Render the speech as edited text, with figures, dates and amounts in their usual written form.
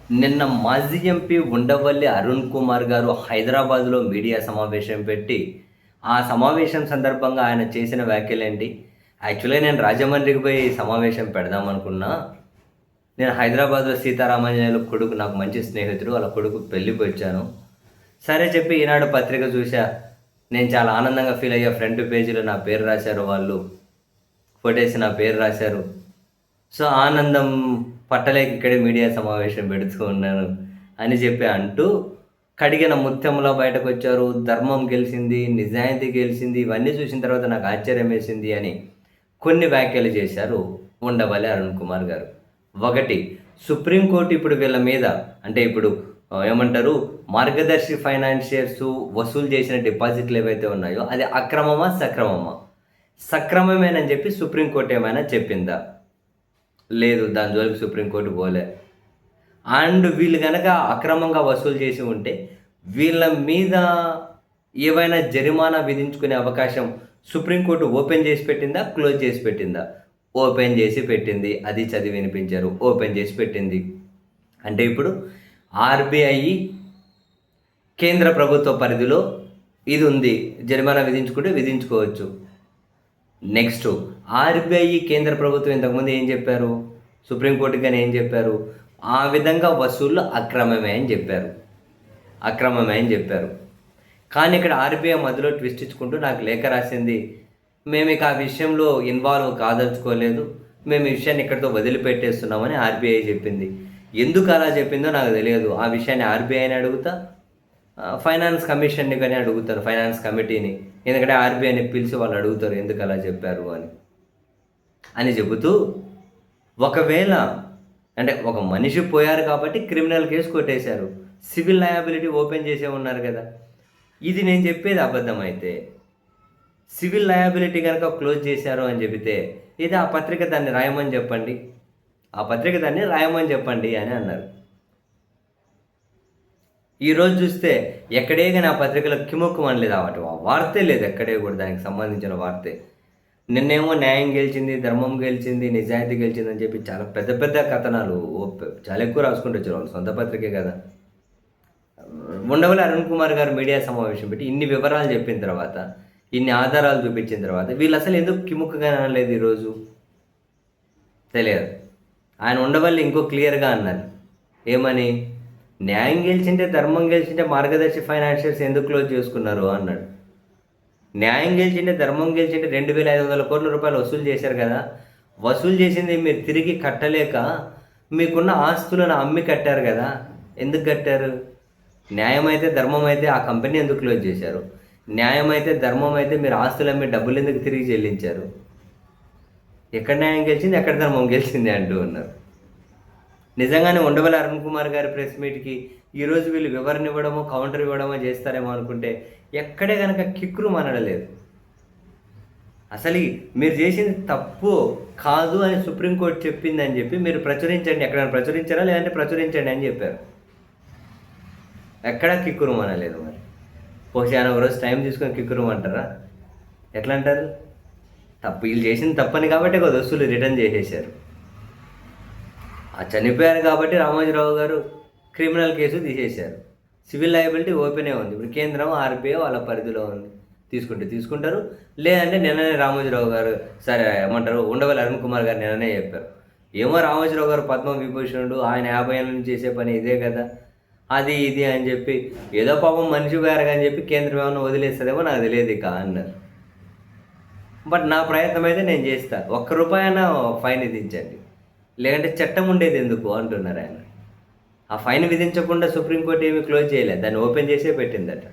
నిన్న మాజీ ఎంపీ ఉండవల్లి అరుణ్ కుమార్ గారు హైదరాబాద్‌లో మీడియా సమావేశం పెట్టి, ఆ సమావేశం సందర్భంగా ఆయన చేసిన వ్యాఖ్యలేంటి? యాక్చువల్‌గా నేను రాజమండ్రికి పోయి సమావేశం పెడదామనుకున్నా. నేను హైదరాబాద్‌లో సీతారామాంజనేయులు కొడుకు నాకు మంచి స్నేహితుడు. వాళ్ళ కొడుకు పెళ్ళికి వచ్చాను. సరే చెప్పి ఈనాడు పత్రిక చూసా. నేను చాలా ఆనందంగా ఫీల్ అయ్యా. ఫ్రంట్ పేజీలో నా పేరు రాశారు వాళ్ళు. ఫోటోసి నా పేరు రాశారు. సో, ఆనందం పట్టలేక ఇక్కడే మీడియా సమావేశం పెడుతూ ఉన్నాను అని చెప్పి అంటూ, కడిగిన ముత్యంలా బయటకొచ్చారు. ధర్మం గెలిసింది, నిజాయితీ గెలిసింది. ఇవన్నీ చూసిన తర్వాత నాకు ఆశ్చర్యం వేసింది అని కొన్ని వ్యాఖ్యలు చేశారు ఉండవల్లి అరుణ్ కుమార్ గారు. ఒకటి, సుప్రీంకోర్టు ఇప్పుడు వీళ్ళ మీద అంటే ఇప్పుడు ఏమంటారు, మార్గదర్శి ఫైనాన్షియర్స్ వసూలు చేసిన డిపాజిట్లు ఏవైతే ఉన్నాయో అది అక్రమమా? సక్రమమా? సక్రమమేనని చెప్పి సుప్రీంకోర్టు ఏమైనా చెప్పిందా? లేదు. దాని జోలికి సుప్రీంకోర్టు పోలే. అండ్ వీళ్ళు గనక అక్రమంగా వసూలు చేసి ఉంటే, వీళ్ళ మీద ఏవైనా జరిమానా విధించుకునే అవకాశం సుప్రీంకోర్టు ఓపెన్ చేసి పెట్టిందా? క్లోజ్ చేసి పెట్టిందా? ఓపెన్ చేసి పెట్టింది. అది చదివి వినిపించారు. ఓపెన్ చేసి పెట్టింది. అంటే ఇప్పుడు ఆర్‌బీఐ కేంద్ర ప్రభుత్వ పరిధిలో ఇది ఉంది. జరిమానా విధించుకుంటే విధించుకోవచ్చు. నెక్స్ట్, ఆర్‌బీఐ కేంద్ర ప్రభుత్వం ఇంతకుముందు ఏం చెప్పారు? సుప్రీంకోర్టుకి గాని ఏం చెప్పారు? ఆ విధంగా వసూళ్ళు అక్రమమే అని చెప్పారు. అక్రమమే అని చెప్పారు. కానీ ఇక్కడ ఆర్‌బీఐ మధ్యలో ట్విస్ట్ ఇచ్చుకుంటూ నాకు లేఖ రాసింది. మేము ఇక ఆ విషయంలో ఇన్వాల్వ్ కాదలుచుకోలేదు. మేము ఈ విషయాన్ని ఇక్కడితో వదిలిపెట్టేస్తున్నామని ఆర్‌బీఐ చెప్పింది. ఎందుకు అలా చెప్పిందో నాకు తెలియదు. ఆ విషయాన్ని ఆర్‌బీఐని అడుగుతా, ఫైనాన్స్ కమిషన్‌ని గాని అడుగుతారు, ఫైనాన్స్ కమిటీని. ఎందుకంటే ఆర్‌బీఐని పిలిచి వాళ్ళు అడుగుతారు ఎందుకు అలా చెప్పారు అని చెబుతూ, ఒకవేళ అంటే ఒక మనిషి పోయారు కాబట్టి క్రిమినల్ కేసు కొట్టేశారు. సివిల్ లయబిలిటీ ఓపెన్ చేసే ఉన్నారు కదా! ఇది నేను చెప్పేది అబద్ధమైతే, సివిల్ లయబిలిటీ కనుక క్లోజ్ చేశారు అని చెబితే, ఇది ఆ పత్రిక దాన్ని రాయమని చెప్పండి. ఆ పత్రిక దాన్ని రాయమని చెప్పండి అని అన్నారు. ఈరోజు చూస్తే ఎక్కడే గాని ఆ పత్రికలో కిముక్కుమనలేదు. ఆ వార్తే లేదు ఎక్కడే కూడా దానికి సంబంధించిన వార్తే. నిన్నేమో న్యాయం గెలిచింది, ధర్మం గెలిచింది, నిజాయితీ గెలిచింది అని చెప్పి చాలా పెద్ద పెద్ద కథనాలు చాలా ఎక్కువ రాసుకుంటూ వచ్చారు. వాళ్ళు సొంత పత్రికే కదా! ఉండవల్లి అరుణ్ కుమార్ గారు మీడియా సమావేశం పెట్టి ఇన్ని వివరాలు చెప్పిన తర్వాత, ఇన్ని ఆధారాలు చూపించిన తర్వాత వీళ్ళు అసలు ఎందుకు కిముక్కుగా అనలేదు ఈరోజు? తెలియదు. ఆయన ఉండవల్లి ఇంకో క్లియర్‌గా అన్నారు. ఏమని? న్యాయం గెలిచింటే, ధర్మం గెలిచింటే మార్గదర్శి ఫైనాన్షియర్స్ ఎందుకు క్లోజ్ చేసుకున్నారు అన్నాడు. న్యాయం గెలిచింటే, ధర్మం గెలిచింటే 2,500 కోట్ల రూపాయలు వసూలు చేశారు కదా! వసూలు చేసింది మీరు తిరిగి కట్టలేక మీకున్న ఆస్తులను అమ్మి కట్టారు కదా! ఎందుకు కట్టారు? న్యాయమైతే, ధర్మమైతే ఆ కంపెనీ ఎందుకు క్లోజ్ చేశారు? న్యాయమైతే, ధర్మమైతే మీరు ఆస్తులు అమ్మి డబ్బులు ఎందుకు తిరిగి చెల్లించారు? ఎక్కడ న్యాయం గెలిచింది, ఎక్కడ ధర్మం గెలిచింది అంటూ ఉన్నారు. నిజంగానే ఉండవల్లి అరుణ్ కుమార్ గారి ప్రెస్ మీట్‌కి ఈరోజు వీళ్ళు వివరణ ఇవ్వడమో, కౌంటర్ ఇవ్వడమో చేస్తారేమో అనుకుంటే, ఎక్కడే గనక కిక్కురు మనడలేదు. అసలు మీరు చేసింది తప్పు కాదు అని సుప్రీంకోర్టు చెప్పిందని చెప్పి మీరు ప్రచురించండి. ఎక్కడైనా ప్రచురించారా? లేదంటే ప్రచురించండి అని చెప్పారు. ఎక్కడా కిక్కురు మనలేదు మరి. బహుశా ఆయన ఒకరోజు టైం తీసుకొని కిక్కురుమంటారా? ఎట్లా అంటారు? తప్పు వీళ్ళు చేసింది తప్పని కాబట్టి ఒక వస్తువులు రిటర్న్ చేసేశారు. చనిపోయారు కాబట్టి రామోజీరావు గారు క్రిమినల్ కేసు తీసేశారు. సివిల్ లయబిలిటీ ఓపెనే ఉంది. ఇప్పుడు కేంద్రం, ఆర్‌బీఐ వాళ్ళ పరిధిలో ఉంది. తీసుకుంటే తీసుకుంటారు. లేదంటే నిన్ననే రామోజీరావు గారు సరే ఏమంటారు, ఉండవల్లి అరుణ్ కుమార్ గారు నిన్ననే చెప్పారు. ఏమో రామోజీరావు గారు పద్మ విభూషణుడు, ఆయన 50 ఏళ్ళ నుంచి చేసే పని ఇదే కదా! అది ఇది అని చెప్పి ఏదో పాపం మనిషి పోయారు అని చెప్పి కేంద్రం ఏమన్నా వదిలేస్తుందేమో నాకు తెలియదు ఇక అన్నారు. బట్ నా ప్రయత్నం అయితే నేను చేస్తా. ₹1 అయినా ఫైన్ విధించండి. లేదంటే చట్టం ఉండేది ఎందుకు అంటున్నారు ఆయన. ఆ ఫైన్ విధించకుండా సుప్రీంకోర్టు ఏమీ క్లోజ్ చేయలేదు. దాన్ని ఓపెన్ చేసే పెట్టిందట.